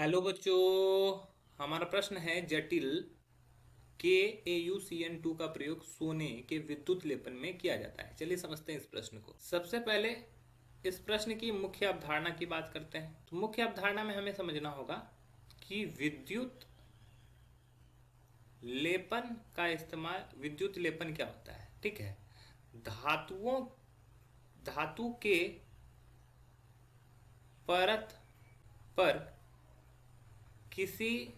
Hello बच्चों, हमारा प्रश्न है जटिल KaUCN2 का प्रयोग सोने के विद्युत लेपन में किया जाता है। चलिए समझते हैं इस प्रश्न को। सबसे पहले इस प्रश्न की मुख्य अवधारणा की बात करते हैं। तो मुख्य अवधारणा में हमें समझना होगा कि विद्युत लेपन का इस्तेमाल, विद्युत लेपन क्या होता है। ठीक है, धातु के परत पर किसी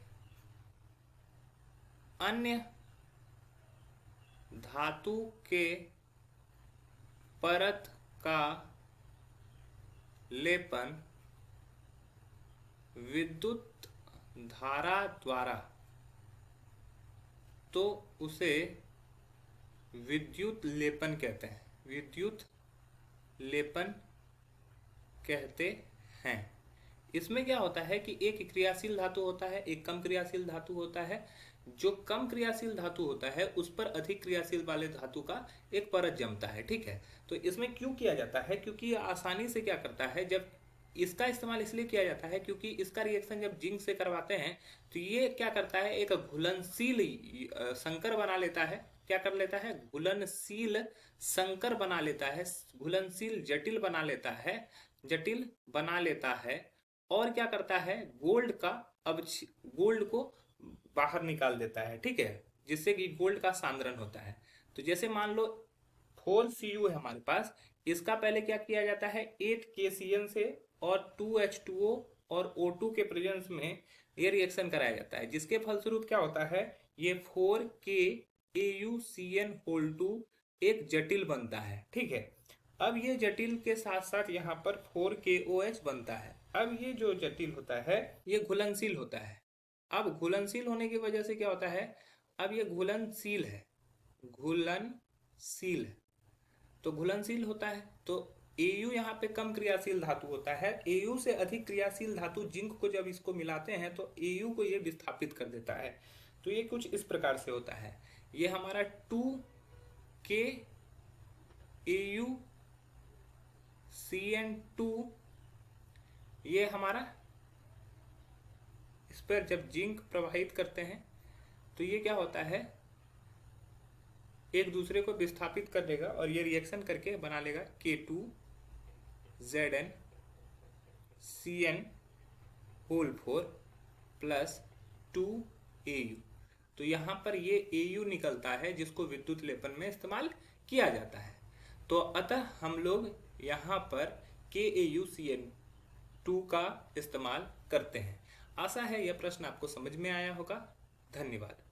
अन्य धातु के परत का लेपन विद्युत धारा द्वारा, तो उसे विद्युत लेपन कहते हैं। विद्युत लेपन कहते हैं। इसमें क्या होता है कि एक क्रियाशील धातु होता है, एक कम क्रियाशील धातु होता है। जो कम क्रियाशील धातु होता है उस पर अधिक क्रियाशील वाले धातु का एक परत जमता है। ठीक है, तो इसमें क्यों किया जाता है? क्योंकि ये आसानी से क्या करता है, जब इसका इस्तेमाल इसलिए किया जाता है क्योंकि इसका रिएक्शन जब जिंक से करवाते हैं तो ये क्या करता है, एक घुलनशील संकर बना लेता है। क्या कर लेता है? घुलनशील संकर बना लेता है, घुलनशील जटिल बना लेता है, जटिल बना लेता है। और क्या करता है, गोल्ड को बाहर निकाल देता है। ठीक है, जिससे कि गोल्ड का सांद्रण होता है। तो जैसे मान लो 4Cu है हमारे पास, इसका पहले क्या किया जाता है, 8KCl से और 2H2O और O2 के प्रेजेंस में ये रिएक्शन कराया जाता है, जिसके फलस्वरूप क्या होता है, ये 4KaUCN2 एक जटिल बनता है। ठीक है, अब ये जटिल के साथ साथ यहाँ पर 4KOH बनता है। अब ये जो जटिल होता है ये घुलनशील होता है। अब घुलनशील होने की वजह से क्या होता है, अब ये घुलनशील है, घुलनशील है, तो घुलनशील होता है। तो Au यहाँ पे कम क्रियाशील धातु होता है। Au से अधिक क्रियाशील धातु जिंक को जब इसको मिलाते हैं तो Au को ये विस्थापित कर देता है। तो ये कुछ इस प्रकार से होता है। ये हमारा 2KaUCN2, ये हमारा, इस पर जब जिंक प्रवाहित करते हैं तो ये क्या होता है, एक दूसरे को विस्थापित कर देगा और ये रिएक्शन करके बना लेगा K2ZnCN4 प्लस 2Au। तो यहाँ पर ये Au निकलता है जिसको विद्युत लेपन में इस्तेमाल किया जाता है। तो अतः हम लोग यहाँ पर KaUCN2 का इस्तेमाल करते हैं। आशा है यह प्रश्न आपको समझ में आया होगा। धन्यवाद।